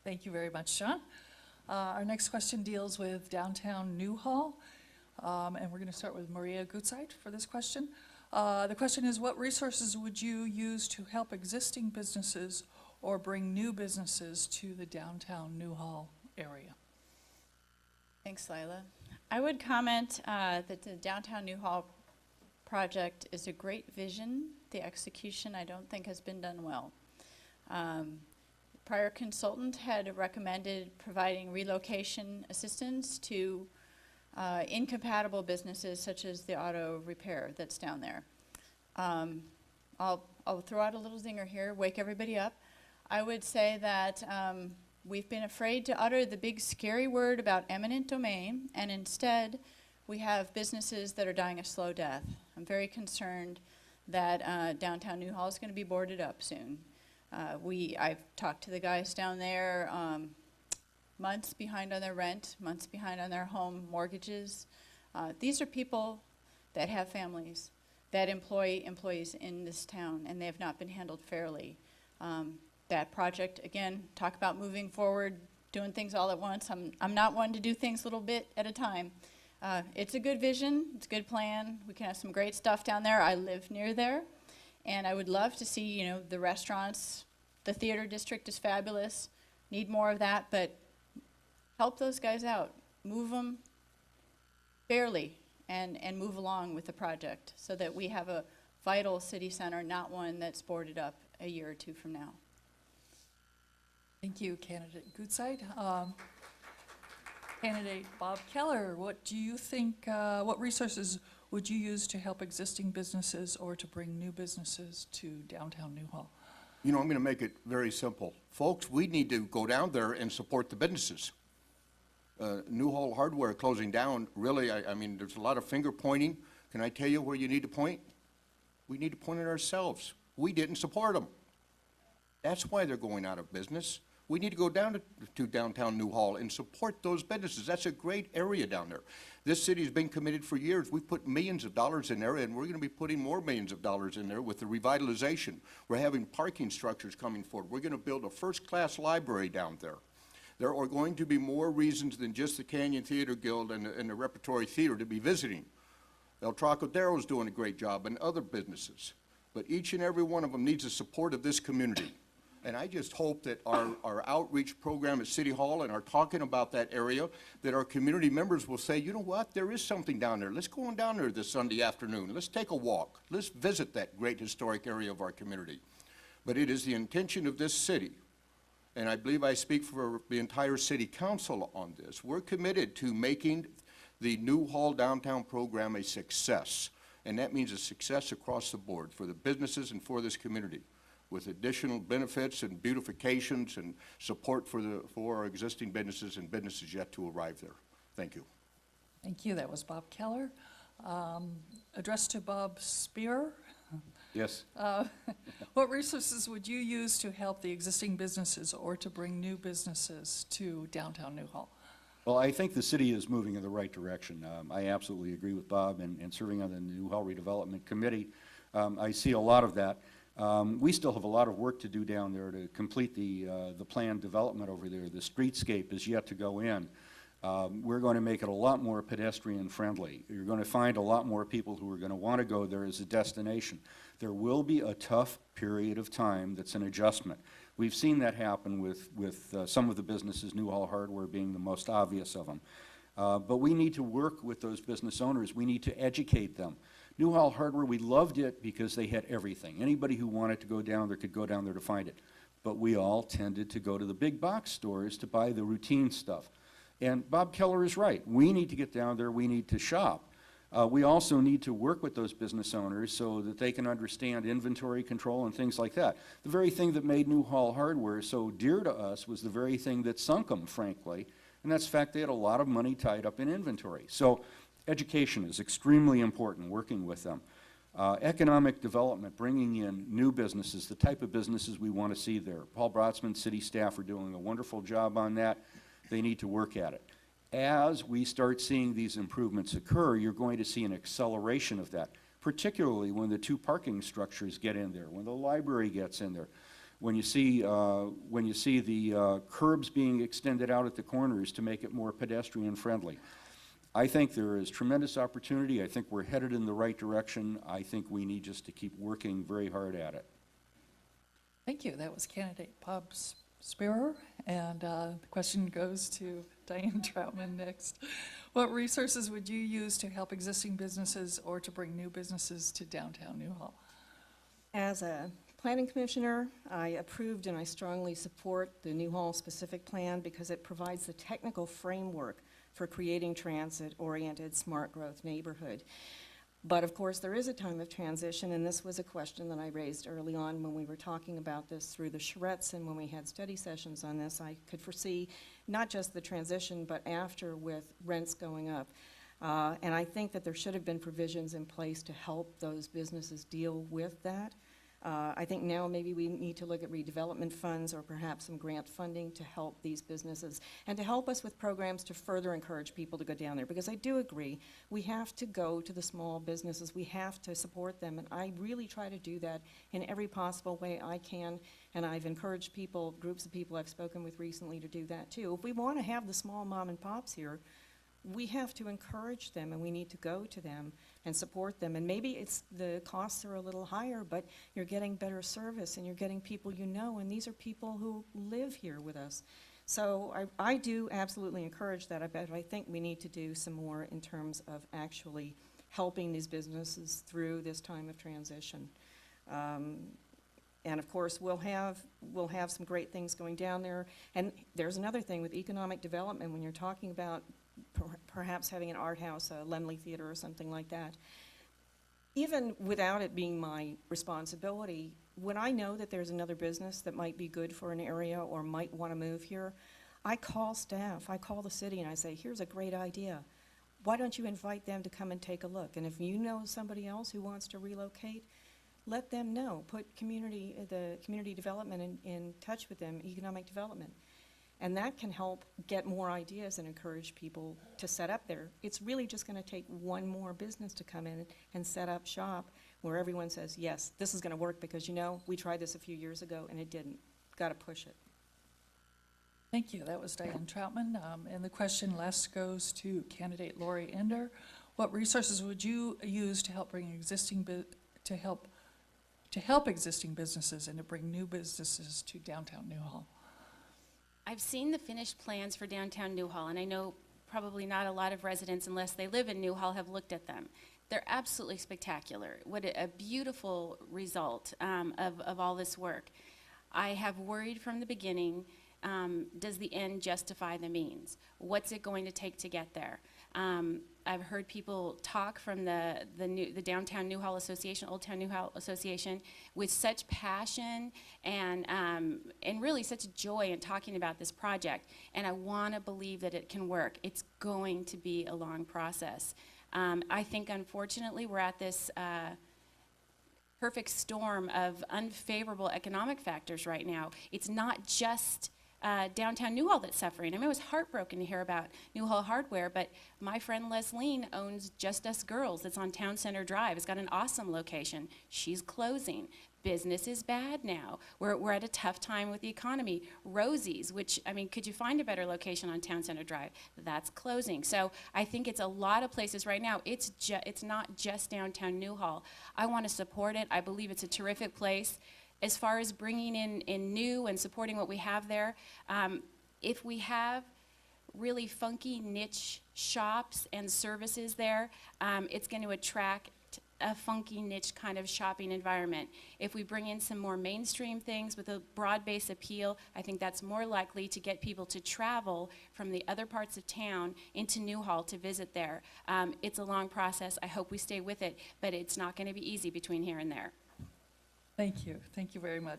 Thank you very much, John. Our next question deals with downtown Newhall, and we're going to start with Maria Gutzeit for this question. The question is, what resources would you use to help existing businesses or bring new businesses to the downtown Newhall area? Thanks, Lila. I would comment that the downtown Newhall project is a great vision. The execution, I don't think, has been done well. Prior consultant had recommended providing relocation assistance to incompatible businesses such as the auto repair that's down there. I'll throw out a little zinger here, wake everybody up. I would say that we've been afraid to utter the big scary word about eminent domain, and instead we have businesses that are dying a slow death. I'm very concerned that downtown Newhall is going to be boarded up soon. I've talked to the guys down there, months behind on their rent, months behind on their home mortgages. These are people that have families, that employ employees in this town, and they have not been handled fairly. That project, again, talk about moving forward, doing things all at once. I'm not one to do things a little bit at a time. It's a good vision, it's a good plan. We can have some great stuff down there. I live near there, and I would love to see, you know, the restaurants. The theater district is fabulous. Need more of that, but help those guys out. Move them fairly and move along with the project so that we have a vital city center, not one that's boarded up a year or two from now. Thank you, Candidate Gutzeit. Candidate Bob Keller, what do you think, what resources would you use to help existing businesses or to bring new businesses to downtown Newhall? You know, I'm going to make it very simple. Folks, we need to go down there and support the businesses. Newhall Hardware closing down, really, I mean, there's a lot of finger pointing. Can I tell you where you need to point? We need to point at ourselves. We didn't support them. That's why they're going out of business. We need to go down to downtown Newhall and support those businesses. That's a great area down there. This city has been committed for years. We've put millions of dollars in there, and we're going to be putting more millions of dollars in there with the revitalization. We're having parking structures coming forward. We're going to build a first-class library down there. There are going to be more reasons than just the Canyon Theater Guild and the Repertory Theater to be visiting. El Trocadero's doing a great job, and other businesses. But each and every one of them needs the support of this community. And I just hope that our outreach program at City Hall and our talking about that area, that our community members will say, you know what, there is something down there. Let's go on down there this Sunday afternoon. Let's take a walk. Let's visit that great historic area of our community. But it is the intention of this city, and I believe I speak for the entire city council on this. We're committed to making the Newhall downtown program a success. And that means a success across the board for the businesses and for this community, with additional benefits and beautifications and support for our existing businesses and businesses yet to arrive there. Thank you. Thank you. That was Bob Keller. Addressed to Bob Spear. Yes. What resources would you use to help the existing businesses or to bring new businesses to downtown Newhall? Well, I think the city is moving in the right direction. I absolutely agree with Bob, and serving on the Newhall Redevelopment Committee, I see a lot of that. We still have a lot of work to do down there to complete the planned development over there. The streetscape is yet to go in. We're going to make it a lot more pedestrian friendly. You're going to find a lot more people who are going to want to go there as a destination. There will be a tough period of time that's an adjustment. We've seen that happen with some of the businesses, Newhall Hardware being the most obvious of them. But we need to work with those business owners. We need to educate them. Newhall Hardware, we loved it because they had everything. Anybody who wanted to go down there could go down there to find it. But we all tended to go to the big box stores to buy the routine stuff. And Bob Keller is right. We need to get down there. We need to shop. We also need to work with those business owners so that they can understand inventory control and things like that. The very thing that made Newhall Hardware so dear to us was the very thing that sunk them, frankly, and that's the fact they had a lot of money tied up in inventory. So education is extremely important, working with them. Economic development, bringing in new businesses, the type of businesses we want to see there. Paul Brotzman, city staff are doing a wonderful job on that. They need to work at it. As we start seeing these improvements occur, you're going to see an acceleration of that, particularly when the two parking structures get in there, when the library gets in there. when you see the curbs being extended out at the corners to make it more pedestrian friendly. I think there is tremendous opportunity. I think we're headed in the right direction. I think we need just to keep working very hard at it. Thank you. That was candidate Bob Spearer, and the question goes to Diane Troutman next. What resources would you use to help existing businesses or to bring new businesses to downtown Newhall? As a planning commissioner, I approved and I strongly support the Newhall specific plan because it provides the technical framework for creating transit-oriented smart growth neighborhood. But of course, there is a time of transition, and this was a question that I raised early on when we were talking about this through the charrettes and when we had study sessions on this. I could foresee not just the transition, but after with rents going up. And I think that there should have been provisions in place to help those businesses deal with that. I think now maybe we need to look at redevelopment funds or perhaps some grant funding to help these businesses and to help us with programs to further encourage people to go down there. Because I do agree, we have to go to the small businesses, we have to support them, and I really try to do that in every possible way I can, and I've encouraged people, groups of people I've spoken with recently to do that too. If we want to have the small mom and pops here, we have to encourage them and we need to go to them and support them. And maybe it's the costs are a little higher, but you're getting better service and you're getting people you know, and these are people who live here with us. So I do absolutely encourage that, but I think we need to do some more in terms of actually helping these businesses through this time of transition. And of course, we'll have some great things going down there. And there's another thing with economic development when you're talking about perhaps having an art house, a Lemley Theater or something like that. Even without it being my responsibility, when I know that there's another business that might be good for an area or might want to move here, I call staff, I call the city and I say, here's a great idea. Why don't you invite them to come and take a look? And if you know somebody else who wants to relocate, let them know. Put the community development in touch with them, economic development. And that can help get more ideas and encourage people to set up there. It's really just going to take one more business to come in and set up shop where everyone says, yes, this is going to work because, you know, we tried this a few years ago and it didn't. Got to push it. Thank you. That was Diane Troutman. And the question last goes to candidate Lori Ender. What resources would you use to help bring existing existing businesses and to bring new businesses to downtown Newhall? I've seen the finished plans for downtown Newhall, and I know probably not a lot of residents, unless they live in Newhall, have looked at them. They're absolutely spectacular. What a beautiful result of all this work. I have worried from the beginning, does the end justify the means? What's it going to take to get there? I've heard people talk from the Downtown Newhall Association, Old Town Newhall Association, with such passion and really such joy in talking about this project. And I want to believe that it can work. It's going to be a long process. I think, unfortunately, we're at this perfect storm of unfavorable economic factors right now. It's not just downtown Newhall that's suffering. I mean, I was heartbroken to hear about Newhall Hardware, but my friend Lesline owns Just Us Girls. It's on Town Center Drive. It's got an awesome location. She's closing. Business is bad now. We're at a tough time with the economy. Rosie's, which, I mean, could you find a better location on Town Center Drive? That's closing. So I think it's a lot of places right now. It's not just downtown Newhall. I want to support it. I believe it's a terrific place. As far as bringing in new and supporting what we have there, if we have really funky niche shops and services there, it's going to attract a funky niche kind of shopping environment. If we bring in some more mainstream things with a broad-based appeal, I think that's more likely to get people to travel from the other parts of town into Newhall to visit there. It's a long process. I hope we stay with it, but it's not going to be easy between here and there. Thank you. Thank you very much.